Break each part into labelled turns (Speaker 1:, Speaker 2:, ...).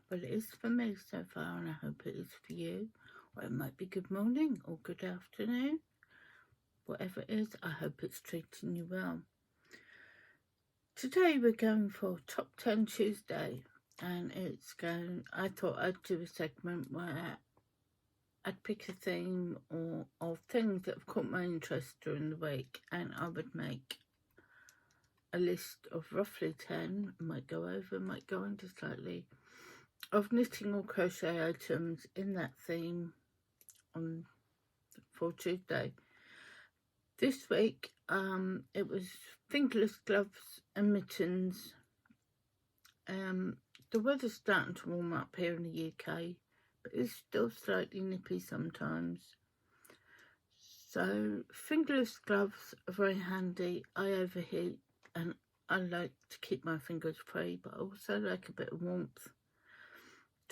Speaker 1: Well, it is for me so far, and I hope it is for you. Or it might be good morning or good afternoon. Whatever it is, I hope it's treating you well. Today we're going for Top 10 Tuesday, and I thought I'd do a segment where I'd pick a theme or of things that have caught my interest during the week, and I would make a list of roughly 10, might go over, might go under slightly, of knitting or crochet items in that theme for Tuesday. This week, it was fingerless gloves and mittens. The weather's starting to warm up here in the UK, but it's still slightly nippy sometimes. So fingerless gloves are very handy. I overheat and I like to keep my fingers free, but I also like a bit of warmth.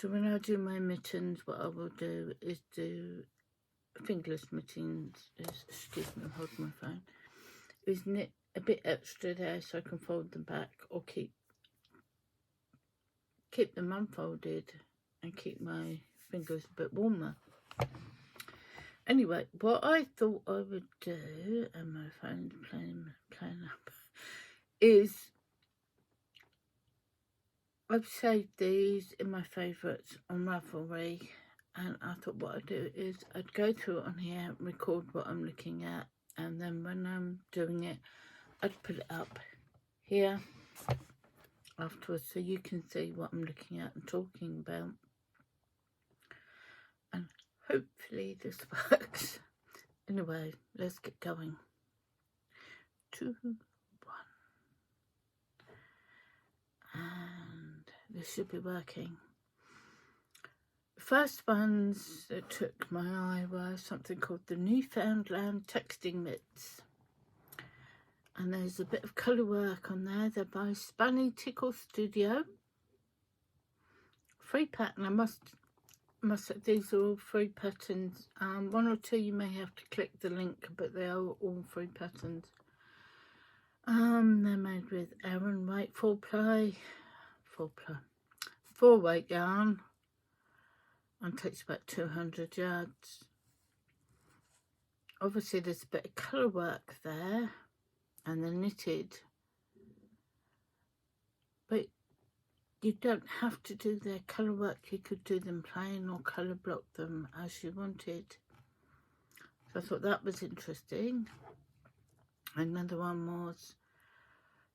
Speaker 1: So when I do my mittens, what I will do is do fingerless mittens. Excuse me, I'm holding my phone. Is knit a bit extra there so I can fold them back, or keep them unfolded and keep my fingers a bit warmer. Anyway, what I thought I would do, and my phone's playing up, is I've saved these in my favourites on Ravelry, and I thought what I'd do is I'd go through it on here, record what I'm looking at, and then when I'm doing it, I'd put it up here afterwards so you can see what I'm looking at and talking about. And hopefully this works. Anyway, let's get going. 2, 1. And this should be working. The first ones that took my eye were something called the Newfoundland Texting Mitts. And there's a bit of colour work on there. They're by Spanny Tickle Studio. Free pattern. I must these are all free patterns. One or two you may have to click the link, but they are all free patterns. They're made with Aran weight 4 weight yarn, and takes about 200 yards. Obviously there's a bit of colour work there, and they're knitted, but you don't have to do their colour work. You could do them plain or colour block them as you wanted. So I thought that was interesting. Another one was,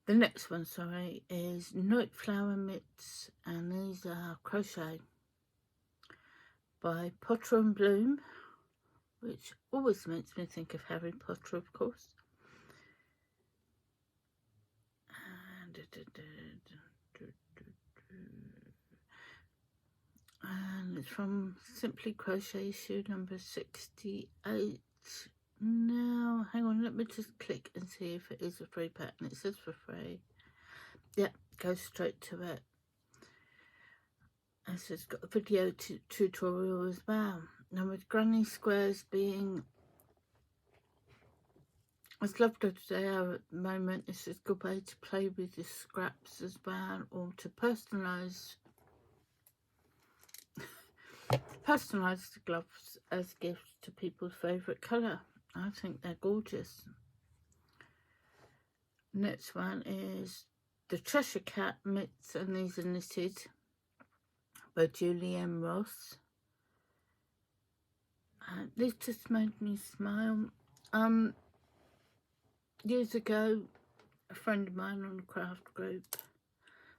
Speaker 1: the next one, sorry, is Night Flower Mitts, and these are crochet by Potter and Bloom, which always makes me think of Harry Potter, of course. And it's from Simply Crochet issue number 68. Now, hang on, let me just click and see if it is a free pattern. It says for free. Yeah, go straight to it. And so it's got a video tutorial as well. Now, with granny squares being as loved as they are at the moment, it's a good way to play with the scraps as well, or to personalise the gloves as gifts to people's favourite colour. I think they're gorgeous. Next one is the Cheshire Cat Mitts, and these are knitted by Julie M. Ross. And this just made me smile. Years ago, a friend of mine on a craft group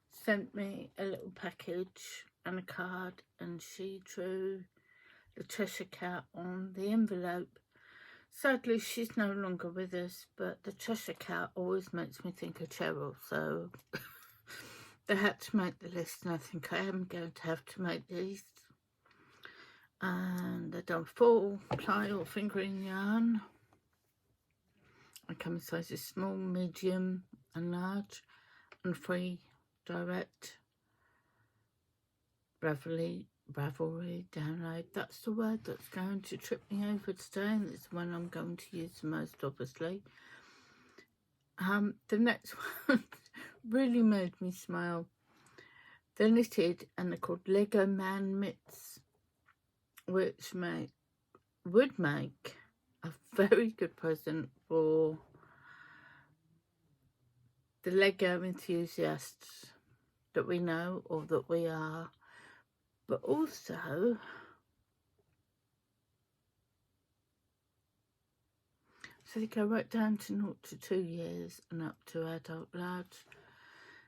Speaker 1: sent me a little package and a card, and she drew the Cheshire Cat on the envelope. Sadly, she's no longer with us, but the Cheshire Cat always makes me think of Cheryl, so they had to make the list, and I think I am going to have to make these. And they're done 4 ply or fingering yarn. I come in sizes small, medium and large, and free direct Ravelry download. That's the word that's going to trip me over today, and it's the one I'm going to use the most, obviously. The next one really made me smile. They're knitted and they're called Lego Man mitts, which would make a very good present for the Lego enthusiasts that we know or that we are, but also so they go right down to 0 to 2 years and up to adult large.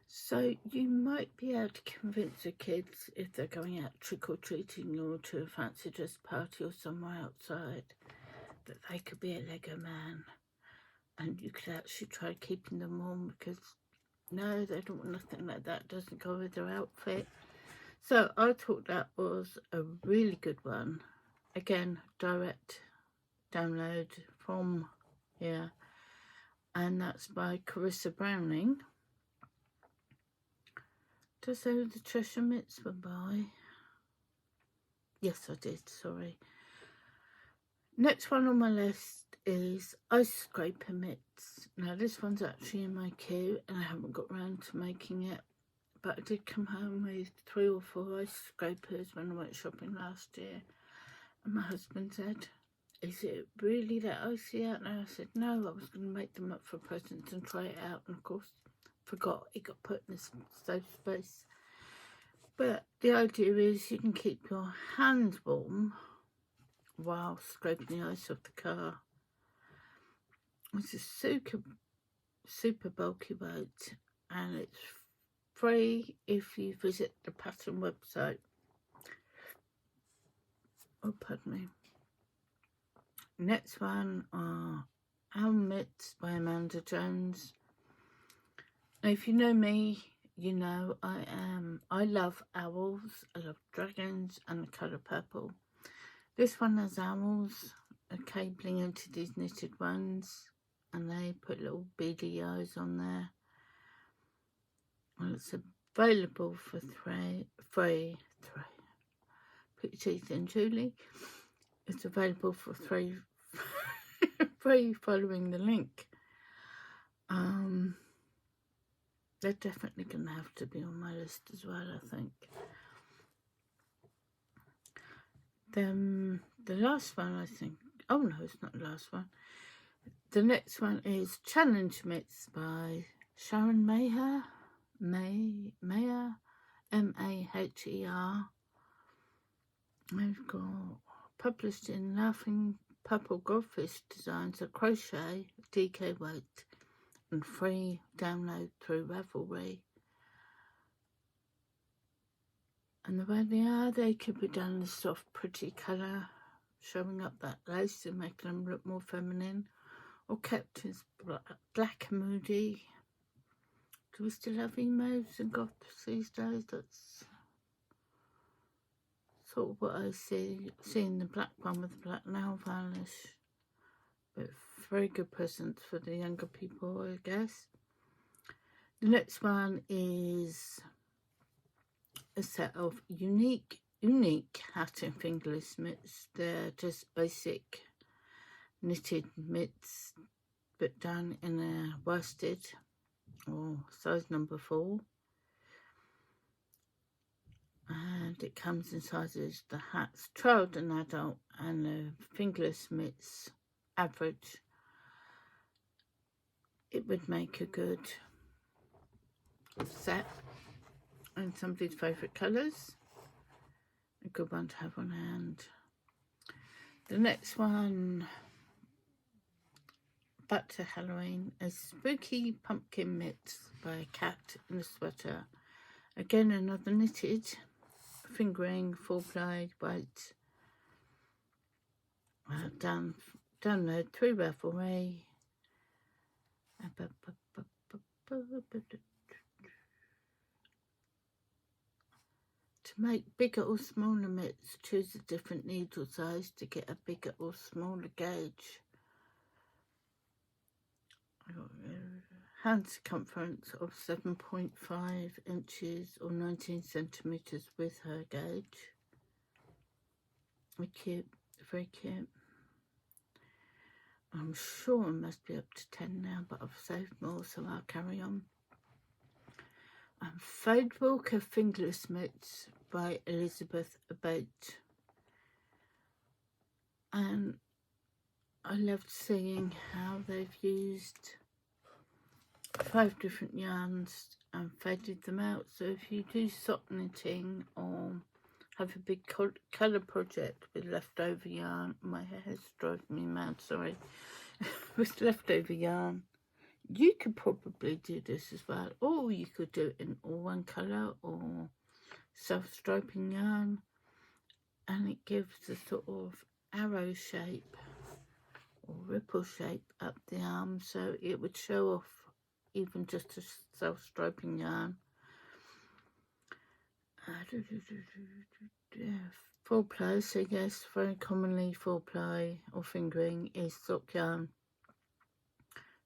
Speaker 1: So you might be able to convince the kids, if they're going out trick-or-treating or to a fancy dress party or somewhere outside, that they could be a Lego man. And you could actually try keeping them warm, because no, they don't want nothing like that. Doesn't go with their outfit. So I thought that was a really good one. Again, direct download from here. And that's by Carissa Browning. Did I say who the treasure mitts were by? Yes, I did, sorry. Next one on my list is ice scraper mitts. Now this one's actually in my queue and I haven't got round to making it, but I did come home with 3 or 4 ice scrapers when I went shopping last year, and my husband said, "Is it really that icy out now?" I said, "No, I was going to make them up for presents and try it out," and of course forgot it got put in this safe space. But the idea is you can keep your hands warm while scraping the ice off the car. It's a super bulky weight, and it's free if you visit the pattern website. Oh, pardon me. Next one are Owl Mitts by Amanda Jones. Now, if you know me, you know I love owls, I love dragons and the colour purple. This one has owls, a cabling into these knitted ones, and they put little beady eyes on there. Well, it's available for free. Put your teeth in, Julie. It's available for free following the link. They're definitely going to have to be on my list as well, I think. Then the last one, I think. Oh no, it's not the last one. The next one is Challenge Mitts by Sharon Maher, Maher. I've got published in Laughing Purple Goldfish Designs, a crochet, DK weight, and free download through Ravelry. And the way they could be done in a soft, pretty colour, showing up that lace and making them look more feminine, or kept as black and moody. Do we still have emos and goths these days? That's sort of what I see. Seeing the black one with the black nail varnish. But very good presents for the younger people, I guess. The next one is a set of unique hat and fingerless mitts. They're just basic knitted mitts, but done in a worsted or size number 4. And it comes in sizes, the hats child and adult, and the fingerless mitts average. It would make a good set and somebody's favourite colours. A good one to have on hand. The next one, back to Halloween, is Spooky Pumpkin Mitts by a cat in a sweater. Again, another knitted, fingering, 4-ply weight. Download through Ravelry. To make bigger or smaller mitts, choose a different needle size to get a bigger or smaller gauge. Hand circumference of 7.5 inches or 19 centimetres with her gauge. Cute, very cute. I'm sure I must be up to 10 now, but I've saved more, so I'll carry on. Fade Walker Fingerless Mitts by Elizabeth Abate. And I loved seeing how they've used 5 different yarns and faded them out. So if you do sock knitting or have a big colour project with leftover yarn, my hair's driving me mad, sorry, with leftover yarn, you could probably do this as well, or you could do it in all one colour or self-striping yarn, and it gives a sort of arrow shape or ripple shape up the arm, so it would show off even just a self-striping yarn. 4-ply, so yes, very commonly 4-ply or fingering is sock yarn.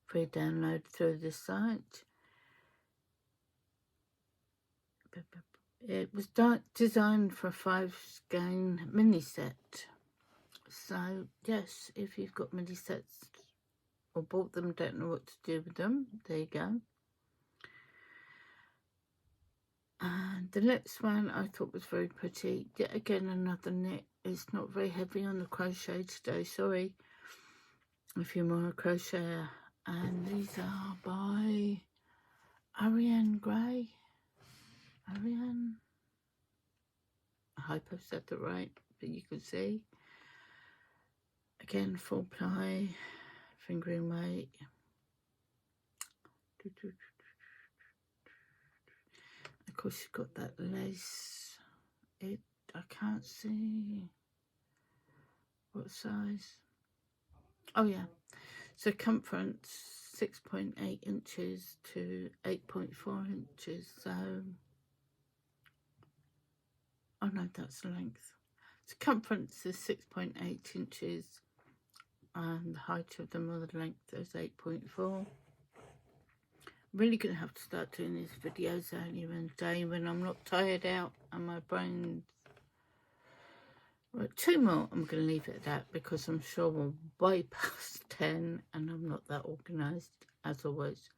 Speaker 1: Free download through the site. It was designed for a 5-skein mini set. So yes, if you've got mini sets or bought them, don't know what to do with them, there you go. And the next one I thought was very pretty. Yet again, another knit. It's not very heavy on the crochet today, sorry if you're more a crocheter. And these are by Ariane Gray. Ariane, I hope I've said that right, but you can see. Again, 4-ply, fingering weight. Of course, you've got that lace. I can't see what size. Oh yeah, circumference 6.8 inches to 8.4 inches. So, oh no, that's the length. Circumference is 6.8 inches, and the height of them, or the length, is 8.4. Really going to have to start doing these videos earlier in the day when I'm not tired out and my brain's... Right, 2 more. I'm going to leave it at that because I'm sure we're way past 10 and I'm not that organised as always.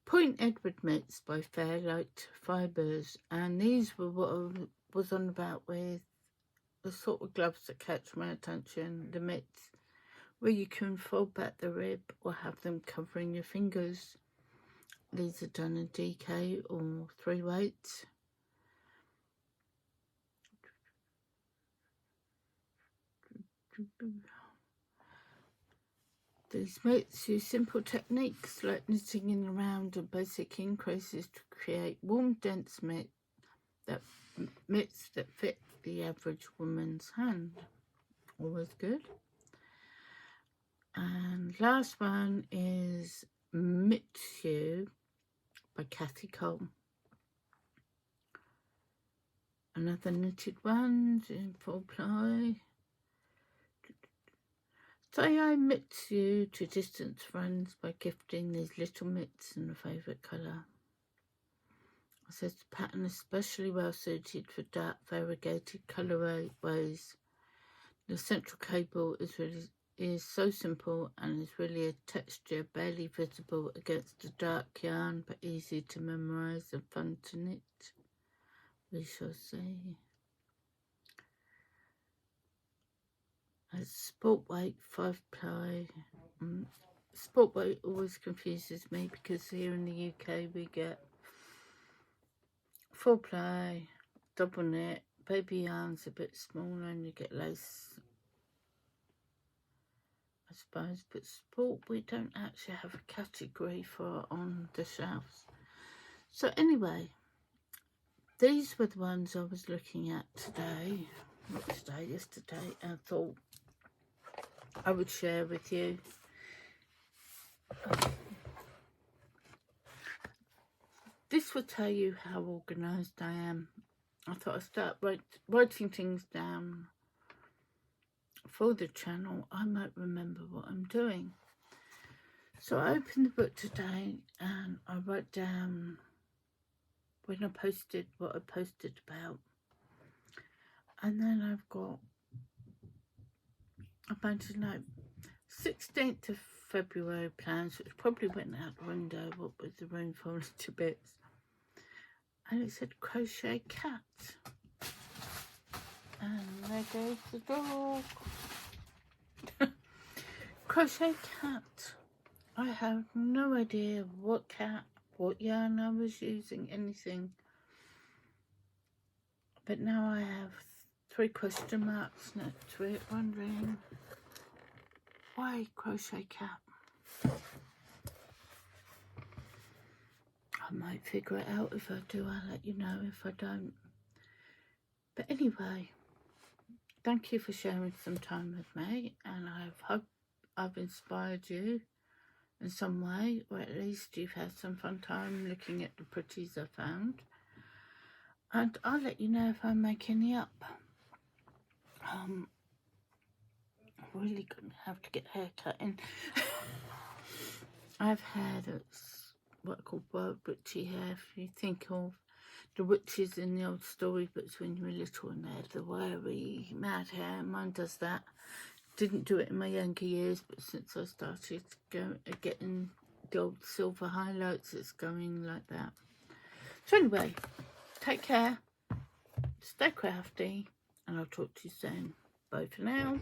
Speaker 1: Point Edward Mitts by Fairlight Fibres, and these were what I was on about with the sort of gloves that catch my attention, the mitts, where you can fold back the rib or have them covering your fingers. These are done in DK or 3 weights. These mitts use simple techniques like knitting in around and basic increases to create warm, dense mitts that fit the average woman's hand. Always good. And last one is Mitsu by Kathy Cole. Another knitted one in 4-ply. Say I mitts you to distant friends by gifting these little mitts in a favourite colour. It says the pattern is especially well suited for dark variegated colourways. The central cable is so simple and is really a texture barely visible against the dark yarn, but easy to memorise and fun to knit. We shall see. It's sport weight 5-ply. Sport weight always confuses me because here in the UK we get 4-ply, double knit, baby yarn's a bit smaller and you get lace, I suppose, but sport we don't actually have a category for on the shelves. So anyway, these were the ones I was looking at today, not today, yesterday, and I thought I would share with you. This will tell you how organised I am. I thought I'd start writing things down for the channel. I might remember what I'm doing. So I opened the book today and I wrote down when I posted what I posted about. And then I've got a bunch of notes. 16th of February plans, which probably went out the window, what with the rain falling to bits. and it said crochet cat. And there goes the dog. Crochet cat. I have no idea what cat, what yarn I was using, anything. But now I have 3 question marks next to it, wondering why crochet cat. I might figure it out. If I do, I'll let you know. If I don't. But anyway, thank you for sharing some time with me, and I hope I've inspired you in some way, or at least you've had some fun time looking at the pretties I found. And I'll let you know if I make any up. I'm really going to have to get a haircut in. I've had what I call bird witchy hair. If you think of the witches in the old storybooks when you were little and they had the wiry, mad hair, mine does that. Didn't do it in my younger years, but since I started getting the old silver highlights, it's going like that. So anyway, take care, stay crafty, and I'll talk to you soon. Bye for now.